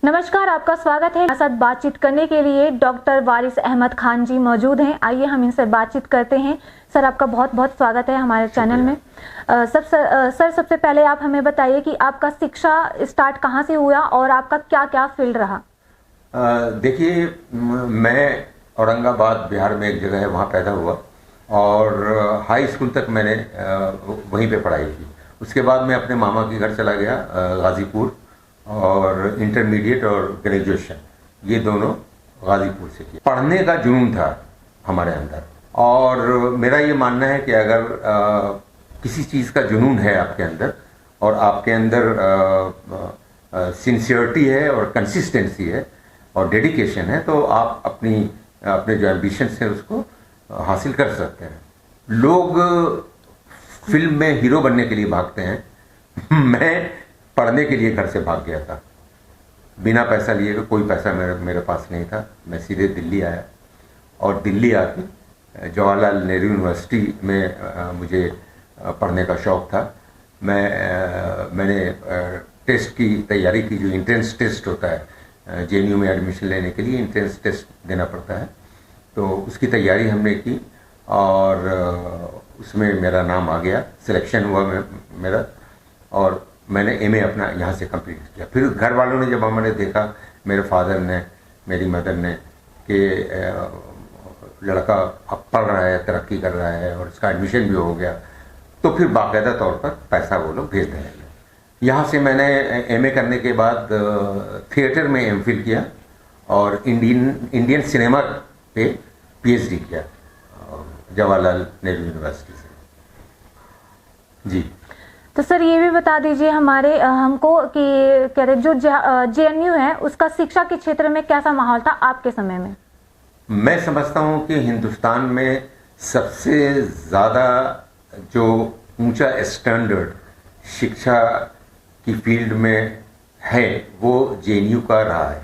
नमस्कार, आपका स्वागत है। हमारे साथ बातचीत करने के लिए डॉक्टर वारिस अहमद खान जी मौजूद हैं। आइए हम इनसे बातचीत करते हैं। सर, आपका बहुत बहुत स्वागत है हमारे चैनल में। सर, सबसे पहले आप हमें बताइए कि आपका शिक्षा स्टार्ट कहाँ से हुआ और आपका क्या क्या फील्ड रहा। देखिए, मैं औरंगाबाद बिहार में एक जगह है वहाँ पैदा हुआ और हाई स्कूल तक मैंने वहीं पे पढ़ाई की। उसके बाद मैं अपने मामा के घर चला गया गाज़ीपुर, और इंटरमीडिएट और ग्रेजुएशन ये दोनों गाज़ीपुर से किया। पढ़ने का जुनून था हमारे अंदर, और मेरा ये मानना है कि अगर किसी चीज़ का जुनून है आपके अंदर और आपके अंदर सिंसियरिटी है और कंसिस्टेंसी है और डेडिकेशन है, तो आप अपने जो एम्बिशन है उसको हासिल कर सकते हैं। लोग फिल्म में हीरो बनने के लिए भागते हैं, मैं पढ़ने के लिए घर से भाग गया था। बिना पैसा लिए, कोई पैसा मेरे पास नहीं था। मैं सीधे दिल्ली आया और दिल्ली आके जवाहरलाल नेहरू यूनिवर्सिटी में मुझे पढ़ने का शौक़ था। मैंने टेस्ट की तैयारी की, जो इंट्रेंस टेस्ट होता है जेएनयू में एडमिशन लेने के लिए इंट्रेंस टेस्ट देना पड़ता है, तो उसकी तैयारी हमने की और उसमें मेरा नाम आ गया, सिलेक्शन हुआ मेरा, और मैंने एमए अपना यहाँ से कंप्लीट किया। फिर घर वालों ने जब हमारे देखा, मेरे फादर ने, मेरी मदर ने, कि लड़का अब पढ़ रहा है, तरक्की कर रहा है और इसका एडमिशन भी हो गया, तो फिर बाकायदा तौर पर पैसा वो लोग भेज देने लगे। यहाँ से मैंने एमए करने के बाद थिएटर में एमफिल किया और इंडियन सिनेमा पे पीएचडी किया जवाहरलाल नेहरू यूनिवर्सिटी से। जी। तो सर, ये भी बता दीजिए हमको कि कह रहे जो जेएनयू है उसका शिक्षा के क्षेत्र में कैसा माहौल था आपके समय में। मैं समझता हूँ कि हिंदुस्तान में सबसे ज़्यादा जो ऊंचा स्टैंडर्ड शिक्षा की फील्ड में है वो जेएनयू का रहा है।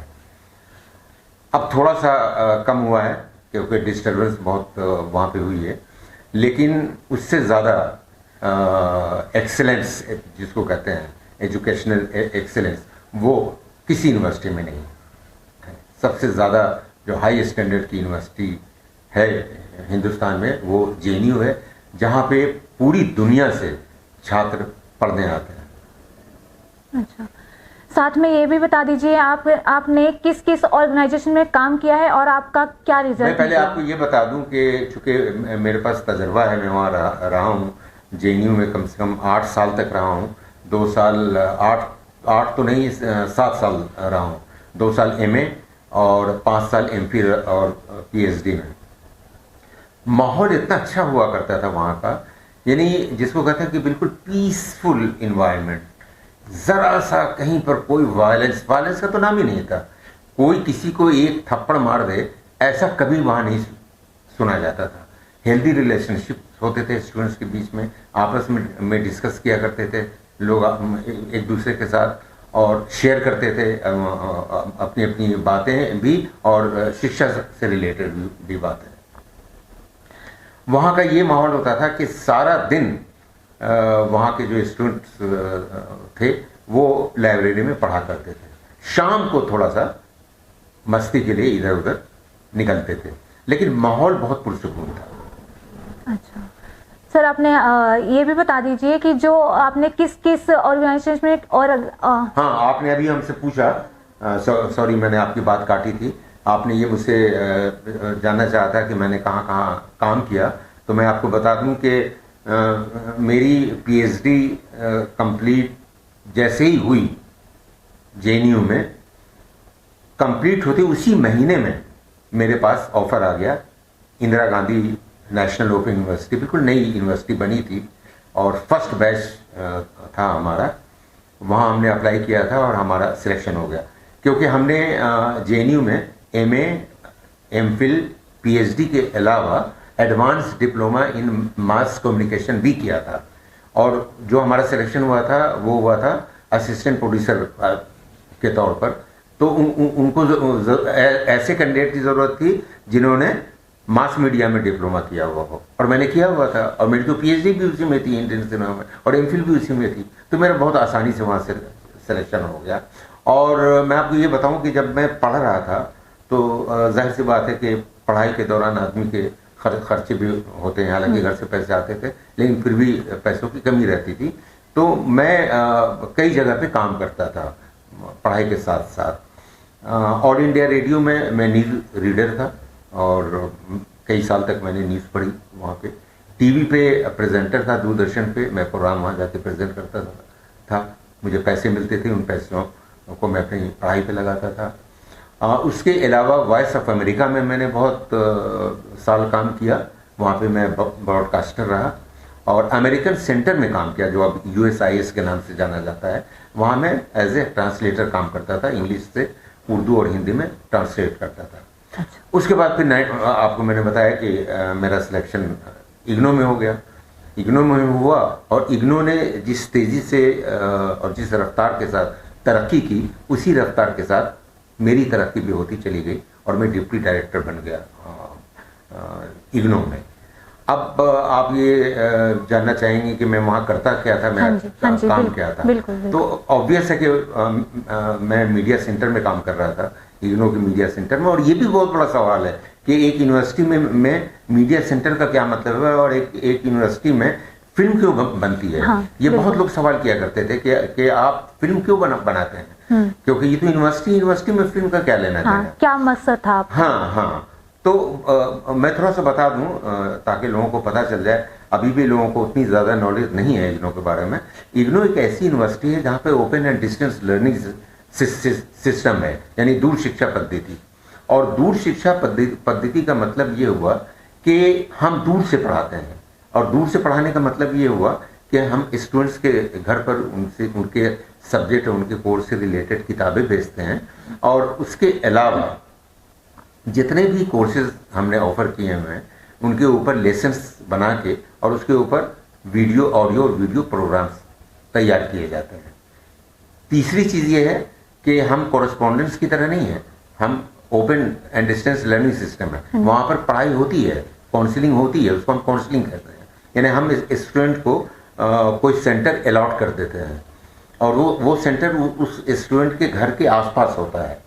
अब थोड़ा सा कम हुआ है क्योंकि डिस्टर्बेंस बहुत वहाँ पे हुई है, लेकिन उससे ज़्यादा एक्सेलेंस जिसको कहते हैं, एजुकेशनल एक्सेलेंस, वो किसी यूनिवर्सिटी में नहीं है। सबसे ज़्यादा जो हाई स्टैंडर्ड की यूनिवर्सिटी है हिंदुस्तान में वो जेएनयू है, जहाँ पे पूरी दुनिया से छात्र पढ़ने आते हैं। अच्छा, साथ में ये भी बता दीजिए आपने किस किस ऑर्गेनाइजेशन में काम किया है और आपका क्या रिजल्ट। मैं पहले आपको ये बता दूं कि चूँकि मेरे पास तजर्बा है, मैं वहाँ रहा हूँ जेएनयू में, कम से कम 8 साल तक रहा हूँ। 2 साल 8 तो नहीं, 7 साल रहा हूँ। 2 साल एमए और 5 साल एमफिल और पीएचडी में। माहौल इतना अच्छा हुआ करता था वहाँ का, यानी जिसको कहते हैं कि बिल्कुल पीसफुल इन्वायरमेंट। ज़रा सा कहीं पर कोई वायलेंस का तो नाम ही नहीं था। कोई किसी को एक थप्पड़ मार दे ऐसा कभी वहाँ नहीं सुना जाता था। हेल्दी रिलेशनशिप होते थे स्टूडेंट्स के बीच में, आपस में डिस्कस किया करते थे लोग एक दूसरे के साथ, और शेयर करते थे अपनी अपनी बातें भी और शिक्षा से रिलेटेड भी बातें। वहाँ का ये माहौल होता था कि सारा दिन वहाँ के जो स्टूडेंट्स थे वो लाइब्रेरी में पढ़ा करते थे। शाम को थोड़ा सा मस्ती के लिए इधर उधर निकलते थे, लेकिन माहौल बहुत पुरसुकून था। अच्छा सर, आपने ये भी बता दीजिए कि जो आपने किस किस ऑर्गेनाइजेशन में और हाँ, आपने अभी हमसे पूछा, सॉरी मैंने आपकी बात काटी थी। आपने ये मुझसे जानना चाहा था कि मैंने कहाँ कहाँ काम किया, तो मैं आपको बता दूं कि मेरी पीएचडी कंप्लीट जैसे ही हुई जेएनयू में, कंप्लीट होते उसी महीने में मेरे पास ऑफर आ गया Indira Gandhi national open university, बिल्कुल नई यूनिवर्सिटी बनी थी और फर्स्ट बैच था हमारा। वहाँ हमने अप्लाई किया था और हमारा सिलेक्शन हो गया, क्योंकि हमने जेएनयू में एमए, एमफिल, पीएचडी के अलावा advance diploma in mass communication भी किया था। और जो हमारा सिलेक्शन हुआ था वो हुआ था असिस्टेंट प्रोड्यूसर के तौर पर। तो उनको ऐसे कैंडिडेट की ज़रूरत थी जिन्होंने मास मीडिया में डिप्लोमा किया हुआ हो, और मैंने किया हुआ था, और मेरी तो पीएचडी भी उसी में थी इंडियन सिनेमा में, और एमफिल भी उसी में थी। तो मेरा बहुत आसानी से वहाँ से सिलेक्शन हो गया और मैं आपको ये बताऊं कि जब मैं पढ़ रहा था तो जाहिर सी बात है कि पढ़ाई के दौरान आदमी के खर्चे भी होते हैं, हालांकि घर से पैसे आते थे लेकिन फिर भी पैसों की कमी रहती थी। तो मैं कई जगह पे काम करता था पढ़ाई के साथ साथ। ऑल इंडिया रेडियो में मैं न्यूज़ रीडर था और कई साल तक मैंने न्यूज़ पढ़ी वहाँ पे। टीवी पे प्रेजेंटर था, दूरदर्शन पे मैं प्रोग्राम वहाँ जाके प्रेजेंट करता था। मुझे पैसे मिलते थे, उन पैसों को मैं अपनी पढ़ाई पे लगाता था। उसके अलावा वॉइस ऑफ अमेरिका में मैंने बहुत साल काम किया, वहाँ पे मैं ब्रॉडकास्टर रहा। और अमेरिकन सेंटर में काम किया जो अब USIS के नाम से जाना जाता है, वहाँ मैं एज ए ट्रांसलेटर काम करता था, इंग्लिश से उर्दू और हिंदी में ट्रांसलेट करता था। उसके बाद फिर आपको मैंने बताया कि मेरा सिलेक्शन इग्नो में हो गया। इग्नो में हुआ और इग्नो ने जिस तेज़ी से और जिस रफ्तार के साथ तरक्की की, उसी रफ्तार के साथ मेरी तरक्की भी होती चली गई और मैं डिप्टी डायरेक्टर बन गया इग्नो में। अब आप ये जानना चाहेंगे कि मैं वहाँ करता क्या था, मैं काम क्या था। तो ऑब्वियस है कि मैं मीडिया सेंटर में काम कर रहा था, इग्नो के मीडिया सेंटर में। और ये भी बहुत बड़ा सवाल है कि एक यूनिवर्सिटी में मीडिया सेंटर का क्या मतलब है और एक यूनिवर्सिटी में फिल्म क्यों बनती है। ये बहुत लोग सवाल किया करते थे कि आप फिल्म क्यों बनाते हैं, क्योंकि ये तो यूनिवर्सिटी में फिल्म का क्या लेना देना, क्या मकसद था आपका? हाँ। तो मैं थोड़ा सा बता दूं ताकि लोगों को पता चल जाए। अभी भी लोगों को उतनी ज़्यादा नॉलेज नहीं है इग्नो के बारे में। इग्नो एक ऐसी यूनिवर्सिटी है जहाँ पे open and distance learning system है, यानी दूर शिक्षा पद्धति। और दूर शिक्षा पद्धति का मतलब ये हुआ कि हम दूर से पढ़ाते हैं। और दूर से पढ़ाने का मतलब ये हुआ कि हम स्टूडेंट्स के घर पर उनके सब्जेक्ट और उनके कोर्स से रिलेटेड किताबें भेजते हैं। और उसके अलावा जितने भी कोर्सेज हमने ऑफर किए हुए हैं उनके ऊपर लेसन्स बना के और उसके ऊपर वीडियो, ऑडियो और वीडियो प्रोग्राम्स तैयार किए जाते हैं। तीसरी चीज़ ये है कि हम कॉरेस्पॉन्डेंस की तरह नहीं है, हम open and distance learning system है। वहाँ पर पढ़ाई होती है, काउंसलिंग होती है, उसको हम काउंसलिंग कहते हैं। यानी हम स्टूडेंट को कोई सेंटर अलॉट कर देते हैं और वो सेंटर उस स्टूडेंट के घर के आसपास होता है।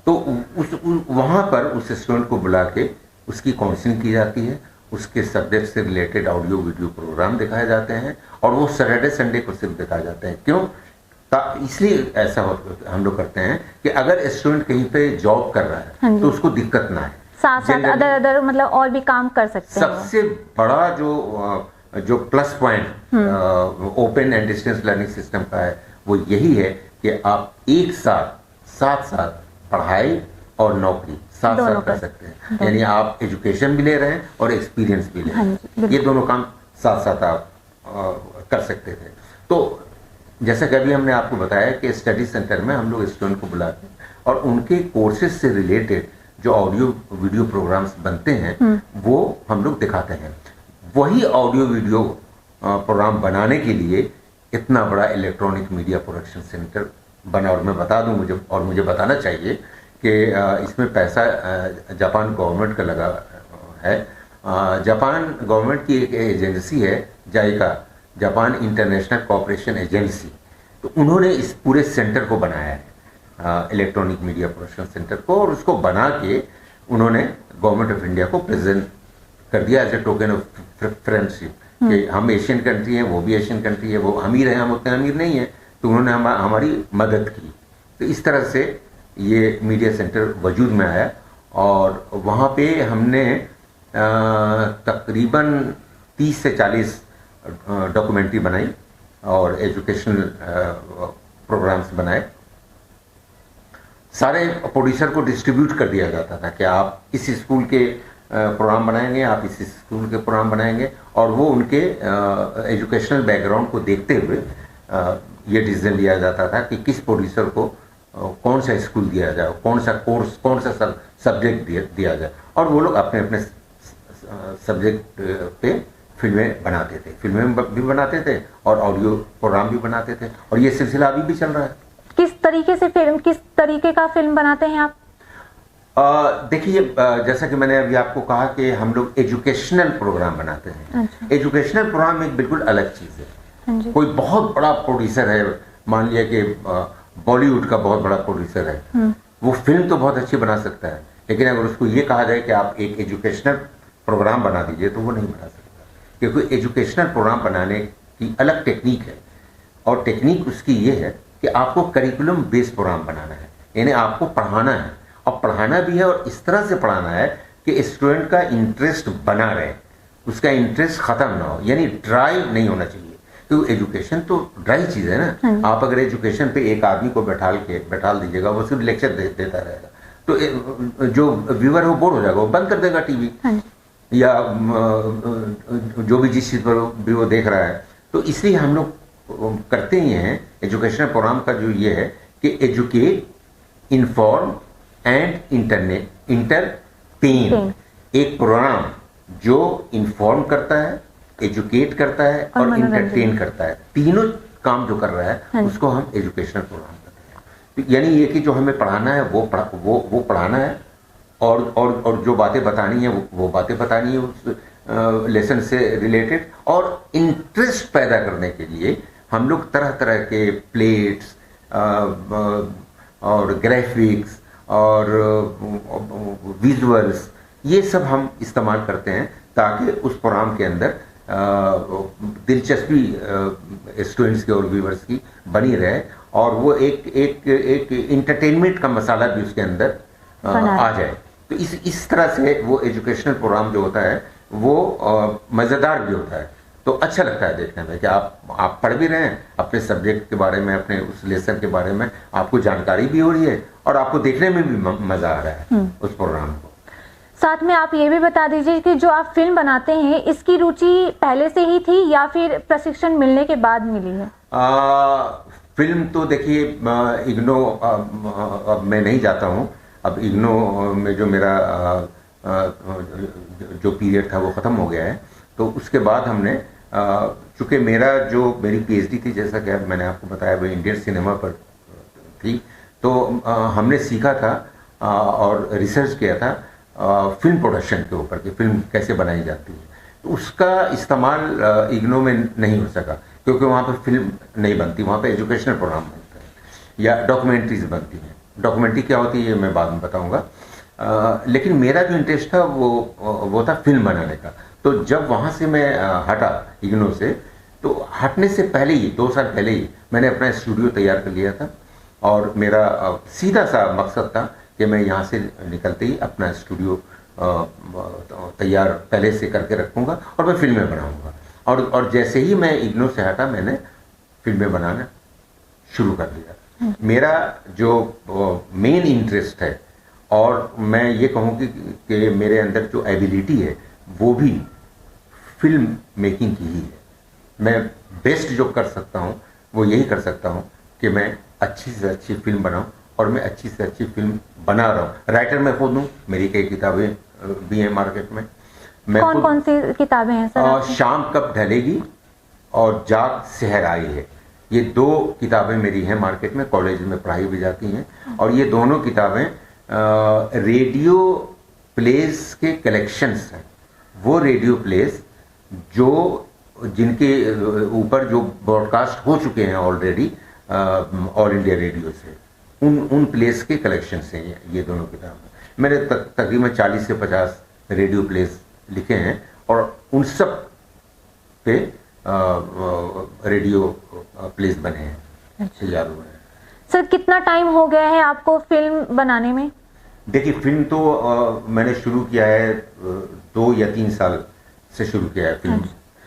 तो वहाँ पर उस स्टूडेंट को बुला के उसकी काउंसलिंग की जाती है, उसके सब्जेक्ट से रिलेटेड ऑडियो वीडियो प्रोग्राम दिखाए जाते हैं और वो सैटरडे संडे को सिर्फ दिखाए जाते हैं। क्यों? इसलिए ऐसा हम लोग करते हैं कि अगर स्टूडेंट कहीं पे जॉब कर रहा है तो उसको दिक्कत ना है, साथ अदर मतलब और भी काम कर सकते हैं। सबसे बड़ा जो plus point open and distance learning system का है वो यही है कि आप एक साथ पढ़ाई और नौकरी साथ कर सकते हैं। यानी आप एजुकेशन भी ले रहे हैं और एक्सपीरियंस भी ले रहे हैं, ये दोनों काम साथ आप कर सकते थे। तो जैसा कि अभी हमने आपको बताया कि स्टडी सेंटर में हम लोग स्टूडेंट को बुलाते हैं और उनके कोर्सेज से रिलेटेड जो ऑडियो वीडियो प्रोग्राम्स बनते हैं वो हम लोग दिखाते हैं। वही ऑडियो वीडियो प्रोग्राम बनाने के लिए इतना बड़ा इलेक्ट्रॉनिक मीडिया प्रोडक्शन सेंटर बना। और मैं बता दूं मुझे बताना चाहिए कि इसमें पैसा जापान गवर्नमेंट का लगा है। जापान गवर्नमेंट की एक एजेंसी है JICA, Japan International Cooperation Agency. तो उन्होंने इस पूरे सेंटर को बनाया है, इलेक्ट्रॉनिक मीडिया प्रोडक्शन सेंटर को, और उसको बना के उन्होंने गवर्नमेंट ऑफ इंडिया को प्रेजेंट कर दिया as a token of friendship कि हम एशियन कंट्री हैं, वो भी एशियन कंट्री है, वो अमीर है, हम उतने अमीर नहीं है, तो उन्होंने हमारी मदद की। तो इस तरह से ये मीडिया सेंटर वजूद में आया और वहाँ पे हमने तकरीबन 30 से 40 डॉक्यूमेंट्री बनाई और एजुकेशनल प्रोग्राम्स बनाए। सारे प्रोड्यूसर को डिस्ट्रीब्यूट कर दिया जाता था कि आप इस स्कूल के प्रोग्राम बनाएंगे, आप इस स्कूल के प्रोग्राम बनाएंगे, और वो उनके एजुकेशनल बैकग्राउंड को देखते हुए ये डिसीजन लिया जाता था कि किस प्रोड्यूसर को कौन सा स्कूल दिया जाए, कौन सा कोर्स, कौन सा सब्जेक्ट दिया जाए। और वो लोग अपने अपने सब्जेक्ट पे फिल्में बनाते थे, फिल्में भी बनाते थे और ऑडियो प्रोग्राम भी बनाते थे, और ये सिलसिला अभी भी चल रहा है। किस तरीके का फिल्म बनाते हैं आप? देखिए, जैसा कि मैंने अभी आपको कहा कि हम लोग एजुकेशनल प्रोग्राम बनाते हैं। अच्छा। एजुकेशनल प्रोग्राम एक बिल्कुल अलग चीज़ है। कोई बहुत बड़ा प्रोड्यूसर है, मान लिया कि बॉलीवुड का बहुत बड़ा प्रोड्यूसर है, वो फिल्म तो बहुत अच्छी बना सकता है, लेकिन अगर उसको ये कहा जाए कि आप एक एजुकेशनल प्रोग्राम बना दीजिए तो वो नहीं बना सकता, क्योंकि एजुकेशनल प्रोग्राम बनाने की अलग टेक्निक है, और टेक्निक उसकी ये है कि आपको करिकुलम बेस्ड प्रोग्राम बनाना है, यानी आपको पढ़ाना है, और पढ़ाना भी है और इस तरह से पढ़ाना है कि स्टूडेंट का इंटरेस्ट बना रहे, उसका इंटरेस्ट खत्म ना हो, यानी ड्राई नहीं होना चाहिए, क्योंकि एजुकेशन तो ड्राई चीज़ है ना। आप अगर एजुकेशन पे एक आदमी को बैठाल दीजिएगा, वो सिर्फ लेक्चर देता रहेगा, तो जो व्यूअर है वो बोर हो जाएगा, वो बंद कर देगा टीवी, या जो भी जिस चीज़ पर भी वो देख रहा है। तो इसलिए हम लोग करते ही हैं, एजुकेशनल प्रोग्राम का जो ये है कि एजुकेट, इन्फॉर्म एंड इंटरटेन, एक प्रोग्राम जो इन्फॉर्म करता है, एजुकेट करता है और इंटरटेन करता है, तीनों काम जो कर रहा है उसको हम एजुकेशनल प्रोग्राम कहते हैं। यानी ये कि जो हमें पढ़ाना है वो पढ़ाना है, और जो बातें बतानी है वो बातें बतानी है उस लेसन से रिलेटेड, और इंटरेस्ट पैदा करने के लिए हम लोग तरह तरह के प्लेट्स और ग्राफिक्स और विजुअल्स, ये सब हम इस्तेमाल करते हैं ताकि उस प्रोग्राम के अंदर दिलचस्पी स्टूडेंट्स की और व्यूवर्स की बनी रहे, और वो एक इंटरटेनमेंट का मसाला भी उसके अंदर आ जाए। तो इस तरह से वो एजुकेशनल प्रोग्राम जो होता है वो मज़ेदार भी होता है, तो अच्छा लगता है देखने में कि आप पढ़ भी रहे हैं अपने सब्जेक्ट के बारे में, अपने उस लेसन के बारे में आपको जानकारी भी हो रही है, और आपको देखने में भी मज़ा आ रहा है उस प्रोग्राम को। साथ में आप ये भी बता दीजिए कि जो आप फिल्म बनाते हैं, इसकी रुचि पहले से ही थी या फिर प्रशिक्षण मिलने के बाद मिली है? फिल्म तो देखिए, इग्नो अब मैं नहीं जाता हूँ, अब इग्नो में जो मेरा जो पीरियड था वो ख़त्म हो गया है, तो उसके बाद हमने चूँकि मेरी पीएचडी थी, जैसा कि मैंने आपको बताया, वो इंडियन सिनेमा पर थी, तो हमने सीखा था और रिसर्च किया था फिल्म प्रोडक्शन के ऊपर कि फिल्म कैसे बनाई जाती है। तो उसका इस्तेमाल इग्नो में नहीं हो सका, क्योंकि वहाँ पर फिल्म नहीं बनती, वहाँ पर एजुकेशनल प्रोग्राम बनता है या डॉक्यूमेंट्रीज बनती हैं। डॉक्यूमेंट्री क्या होती है ये मैं बाद में बताऊँगा, लेकिन मेरा जो इंटरेस्ट था वो था फिल्म बनाने का। तो जब वहाँ से मैं हटा इग्नो से, तो हटने से पहले ही 2 साल पहले ही मैंने अपना स्टूडियो तैयार कर लिया था, और मेरा सीधा सा मकसद था कि मैं यहाँ से निकलते ही अपना स्टूडियो तैयार पहले से करके रखूँगा और मैं फिल्में बनाऊँगा। और जैसे ही मैं इग्नो से हटा, मैंने फिल्में बनाना शुरू कर दिया। मेरा जो मेन इंटरेस्ट है, और मैं ये कहूँ कि मेरे अंदर जो एबिलिटी है वो भी फिल्म मेकिंग की ही है। मैं बेस्ट जो कर सकता हूँ वो यही कर सकता हूँ कि मैं अच्छी से अच्छी फिल्म बनाऊँ, और मैं अच्छी से अच्छी फिल्म बना रहा हूँ। राइटर मैं खुद हूँ, मेरी कई किताबें भी हैं मार्केट में। कौन सी किताबें हैं सर? शाम कब ढलेगी और जाग शहर आई है, ये 2 किताबें मेरी हैं मार्केट में, कॉलेज में पढ़ाई भी जाती हैं, और ये दोनों किताबें रेडियो प्लेस के कलेक्शंस हैं। वो रेडियो प्लेस जिनके ऊपर जो ब्रॉडकास्ट हो चुके हैं ऑलरेडी ऑल इंडिया रेडियो से, उन प्लेस के कलेक्शन से ये दोनों किताबें। मैंने तकरीबन 40 से 50 रेडियो प्लेस लिखे हैं, और उन सब पे रेडियो प्लेस बने हैं, तैयार हुए हैं। सर कितना टाइम हो गया है आपको फिल्म बनाने में? देखिए, फिल्म तो मैंने शुरू किया है 2 या 3 साल से शुरू किया है फिल्म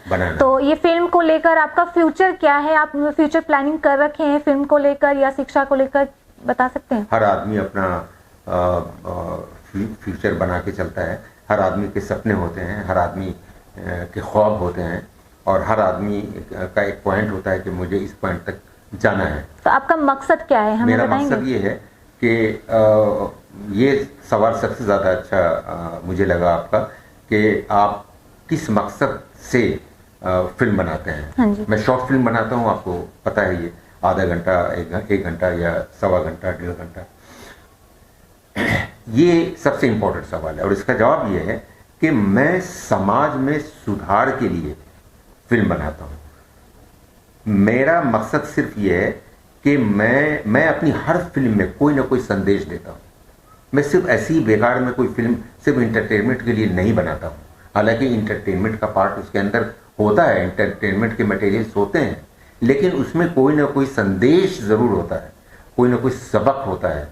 बनाना। तो ये फिल्म को लेकर आपका फ्यूचर क्या है? आप फ्यूचर प्लानिंग कर रखे हैं फिल्म को लेकर या शिक्षा को लेकर, बता सकते हैं? हर आदमी अपना फ्यूचर बना के चलता है, हर आदमी के सपने होते हैं, हर आदमी के ख्वाब होते हैं, और हर आदमी का एक पॉइंट होता है कि मुझे इस पॉइंट तक जाना है। तो आपका मकसद क्या है, हमें बताएंगे? मेरा मकसद ये है कि ये सवाल सबसे ज़्यादा अच्छा मुझे लगा आपका, कि आप किस मकसद से फिल्म बनाते हैं। हाँ जी। मैं शॉर्ट फिल्म बनाता हूँ, आपको पता है, ये आधा घंटा, 1 घंटा या सवा घंटा, 1.5 घंटा। ये सबसे इम्पोर्टेंट सवाल है, और इसका जवाब ये है कि मैं समाज में सुधार के लिए फिल्म बनाता हूँ। मेरा मकसद सिर्फ ये है कि मैं अपनी हर फिल्म में कोई ना कोई संदेश देता हूँ। मैं सिर्फ ऐसी ही बेकार में कोई फिल्म सिर्फ इंटरटेनमेंट के लिए नहीं बनाता हूँ। हालांकि इंटरटेनमेंट का पार्ट उसके अंदर होता है, इंटरटेनमेंट के मटेरियल्स होते हैं, लेकिन उसमें कोई ना कोई संदेश ज़रूर होता है, कोई ना कोई सबक होता है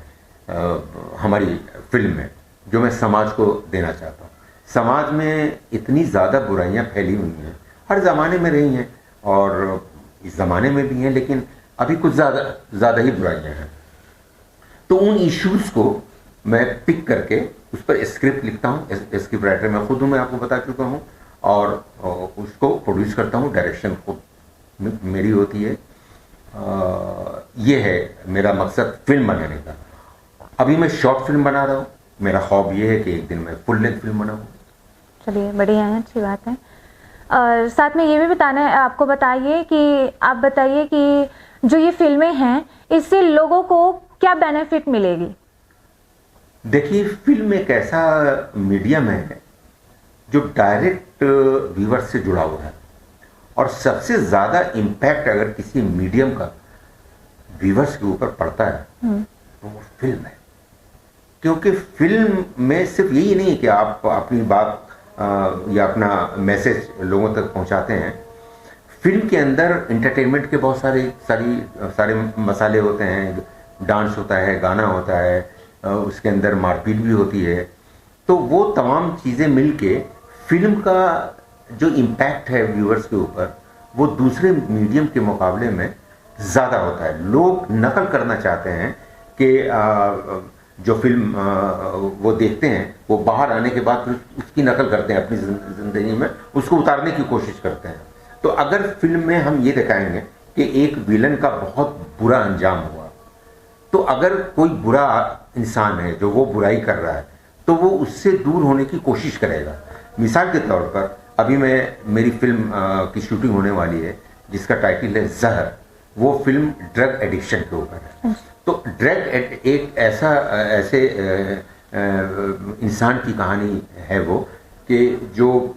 हमारी फिल्म में, जो मैं समाज को देना चाहता हूँ। समाज में इतनी ज़्यादा बुराइयाँ फैली हुई हैं, हर ज़माने में रही हैं और इस ज़माने में भी हैं, लेकिन अभी कुछ ज़्यादा ही बुराइयाँ हैं। तो उन इश्यूज़ को मैं पिक करके उस पर स्क्रिप्ट लिखता हूँ। स्क्रिप्ट राइटर मैं खुद हूँ, मैं आपको बता चुका हूँ, और उसको प्रोड्यूस करता हूँ। डायरेक्शन खुद मेरी होती है। ये है मेरा मकसद फिल्म बनाने का। अभी मैं शॉर्ट फिल्म बना रहा हूँ। मेरा ख्वाब ये है कि एक दिन मैं फुल लेंथ फिल्म बनाऊँ। चलिए, बढ़िया है, अच्छी बात है। और साथ में ये भी बताना है, आपको बताइए कि आप बताइए कि जो ये फिल्में हैं, इससे लोगों को क्या बेनिफिट मिलेगी? देखिए, फिल्म एक ऐसा मीडियम है जो डायरेक्ट व्यूअर से जुड़ा हुआ है, और सबसे ज़्यादा इम्पैक्ट अगर किसी मीडियम का व्यूअर्स के ऊपर पड़ता है तो वो फिल्म है। क्योंकि फिल्म में सिर्फ यही नहीं है कि आप अपनी बात या अपना मैसेज लोगों तक पहुंचाते हैं। फिल्म के अंदर इंटरटेनमेंट के बहुत सारे मसाले होते हैं। डांस होता है, गाना होता है, उसके अंदर मारपीट भी होती है। तो वो तमाम चीज़ें मिलके फिल्म का जो इम्पैक्ट है व्यूअर्स के ऊपर, वो दूसरे मीडियम के मुकाबले में ज़्यादा होता है। लोग नकल करना चाहते हैं कि जो फिल्म वो देखते हैं, वो बाहर आने के बाद फिर उसकी नकल करते हैं, अपनी ज़िंदगी में उसको उतारने की कोशिश करते हैं। तो अगर फिल्म में हम ये दिखाएंगे कि एक विलन का बहुत बुरा अंजाम हुआ, तो अगर कोई बुरा इंसान है जो वो बुराई कर रहा है, तो वो उससे दूर होने की कोशिश करेगा। मिसाल के तौर पर अभी मेरी फिल्म की शूटिंग होने वाली है जिसका टाइटल है जहर। वो फिल्म ड्रग एडिक्शन के ऊपर है। तो ड्रग एक ऐसे इंसान की कहानी है वो, कि जो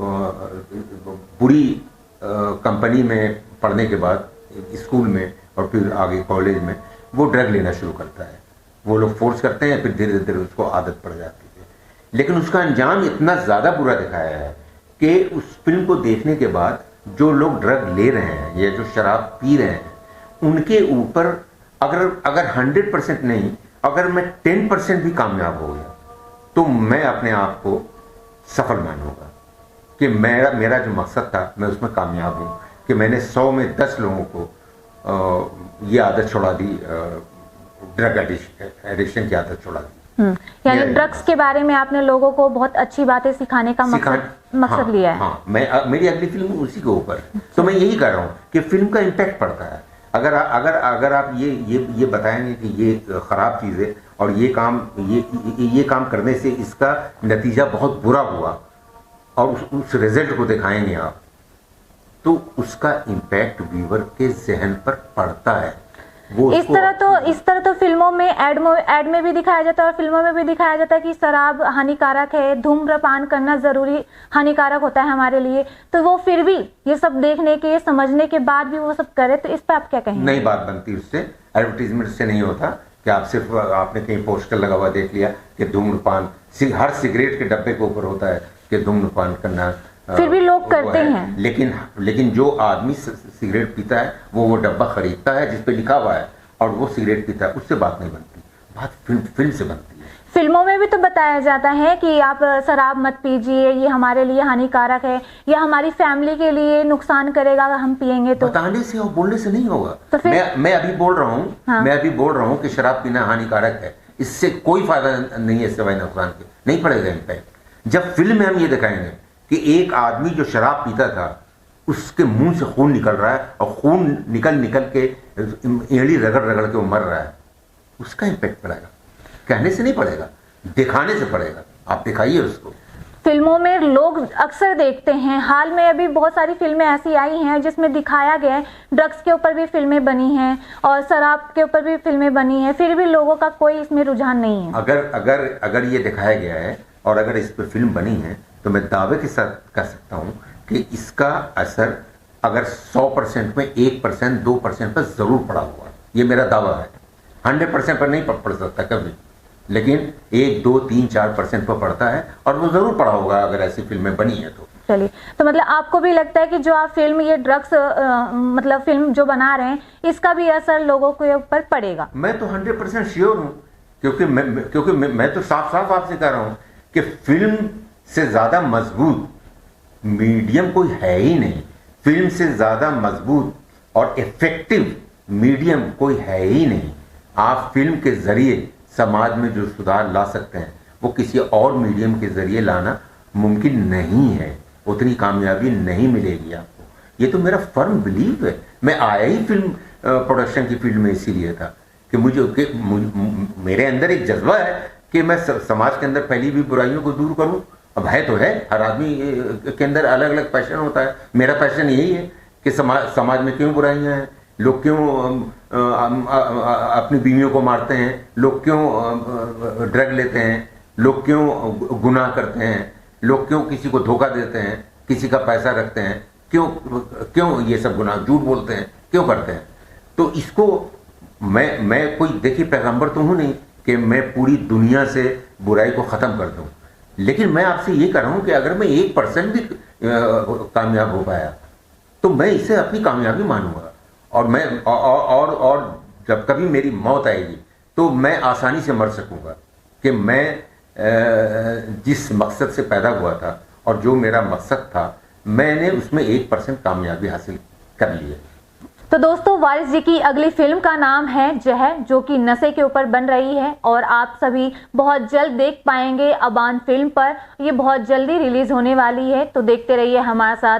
बुरी कंपनी में पढ़ने के बाद स्कूल में और फिर आगे कॉलेज में वो ड्रग लेना शुरू करता है। वो लोग फोर्स करते हैं, फिर धीरे धीरे उसको आदत पड़ जाती है। लेकिन उसका अंजाम इतना ज़्यादा बुरा दिखाया है कि उस फिल्म को देखने के बाद जो लोग ड्रग ले रहे हैं या जो शराब पी रहे हैं, उनके ऊपर अगर 100% नहीं, अगर मैं 10% भी कामयाब हो गया तो मैं अपने आप को सफल मानूंगा कि मेरा जो मकसद था मैं उसमें कामयाब हूँ, कि मैंने 100 में 10 लोगों को ये आदत छुड़ा दी, ड्रग एडिक्शन की आदत छुड़ा दी। यानी ड्रग्स के बारे में आपने लोगों को बहुत अच्छी बातें सिखाने का मकसद लिया है। हाँ, मेरी अगली फिल्म उसी के ऊपर है। तो मैं यही कर रहा हूँ कि फिल्म का इम्पैक्ट पड़ता है। अगर आप ये बताएंगे कि ये खराब चीज़ है और ये काम करने से इसका नतीजा बहुत बुरा हुआ, और उस रिजल्ट को दिखाएंगे आप, तो उसका इम्पैक्ट व्यूअर के जहन पर पड़ता है। वो इस तरह तो फिल्मों में एड में भी दिखाया जाता है और फिल्मों में भी दिखाया जाता है कि शराब हानिकारक है, धूम्रपान करना जरूरी हानिकारक होता है हमारे लिए। तो वो फिर भी ये सब देखने के, समझने के बाद भी वो सब करे, तो इस पर आप क्या कहेंगे? नहीं बात बनती उससे, एडवर्टीजमेंट से नहीं होता कि आप सिर्फ आपने कहीं पोस्टर लगा हुआ देख लिया कि धूम्रपान, हर सिगरेट के डब्बे के ऊपर होता है कि धूम्रपान करना, फिर भी लोग करते हैं। लेकिन जो आदमी सिगरेट पीता है वो डब्बा खरीदता है जिस पे लिखा हुआ है और वो सिगरेट पीता है, उससे बात नहीं बनती। बात फिल्म से बनती है। फिल्मों में भी तो बताया जाता है कि आप शराब मत पीजिए, ये हमारे लिए हानिकारक है, या हमारी फैमिली के लिए नुकसान करेगा अगर हम पिएंगे तो। बताने से और बोलने से नहीं होगा। तो फिर मैं अभी बोल रहा हूँ कि शराब पीना हानिकारक है, इससे कोई फायदा नहीं है सिवाय नुकसान के, नहीं पड़ेगा इम्पैक्ट। जब फिल्म में हम ये दिखाएंगे कि एक आदमी जो शराब पीता था उसके मुंह से खून निकल रहा है और खून निकल के एड़ी रगड़ के वो मर रहा है, उसका इम्पैक्ट पड़ेगा। कहने से नहीं पड़ेगा, दिखाने से पड़ेगा। आप दिखाइए उसको। फिल्मों में लोग अक्सर देखते हैं, हाल में अभी बहुत सारी फिल्में ऐसी आई हैं जिसमें दिखाया गया है, ड्रग्स के ऊपर भी फिल्में बनी हैं और शराब के ऊपर भी फिल्में बनी हैं, फिर भी लोगों का कोई इसमें रुझान नहीं है। अगर ये दिखाया गया है और अगर इस पर फिल्म बनी है, तो मैं दावे के साथ कह सकता हूं कि इसका असर अगर 100% में 1%, 2% पर जरूर पड़ा हुआ है। ये मेरा दावा है। 100% पर नहीं पढ़ सकता कभी, लेकिन 1, 2, 3, 4% पर पढ़ता है, और वो जरूर पढ़ा होगा अगर ऐसी फिल्में बनी है तो। चलिए, तो मतलब आपको भी लगता है कि जो आप फिल्म ये ड्रग्स मतलब फिल्म जो बना रहे हैं, इसका भी असर लोगों के ऊपर पड़ेगा? मैं तो 100% श्योर हूँ, क्योंकि मैं तो साफ साफ आपसे कह रहा हूँ कि फिल्म से ज्यादा मजबूत मीडियम कोई है ही नहीं। फिल्म से ज्यादा मजबूत और इफेक्टिव मीडियम कोई है ही नहीं। आप फिल्म के जरिए समाज में जो सुधार ला सकते हैं वो किसी और मीडियम के जरिए लाना मुमकिन नहीं है। उतनी कामयाबी नहीं मिलेगी आपको, ये तो मेरा फर्म बिलीव है। मैं आया ही फिल्म प्रोडक्शन की फील्ड में इसीलिए था कि मेरे अंदर एक जज्बा है कि मैं समाज के अंदर फैली हुई बुराइयों को दूर करूं। अब है तो है, हर आदमी के अंदर अलग अलग पैशन होता है। मेरा पैशन यही है कि समाज में क्यों बुराइयां हैं, लोग क्यों अपनी बीवियों को मारते हैं, लोग क्यों ड्रग लेते हैं, लोग क्यों गुनाह करते हैं, लोग क्यों किसी को धोखा देते हैं, किसी का पैसा रखते हैं, क्यों ये सब गुनाह, झूठ बोलते हैं, क्यों करते हैं। तो इसको मैं कोई देखिए पैगंबर तो हूं नहीं कि मैं पूरी दुनिया से बुराई को खत्म कर दूं, लेकिन मैं आपसे ये कह रहा हूं कि अगर मैं 1% भी कामयाब हो पाया तो मैं इसे अपनी कामयाबी मानूंगा। और मैं और जब कभी मेरी मौत आएगी तो मैं आसानी से मर सकूंगा कि मैं जिस मकसद से पैदा हुआ था और जो मेरा मकसद था मैंने उसमें 1% कामयाबी हासिल कर ली है। तो दोस्तों, वारिस जी की अगली फिल्म का नाम है जहर, जो कि नशे के ऊपर बन रही है और आप सभी बहुत जल्द देख पाएंगे अबान फिल्म पर। ये बहुत जल्दी रिलीज होने वाली है, तो देखते रहिए हमारे साथ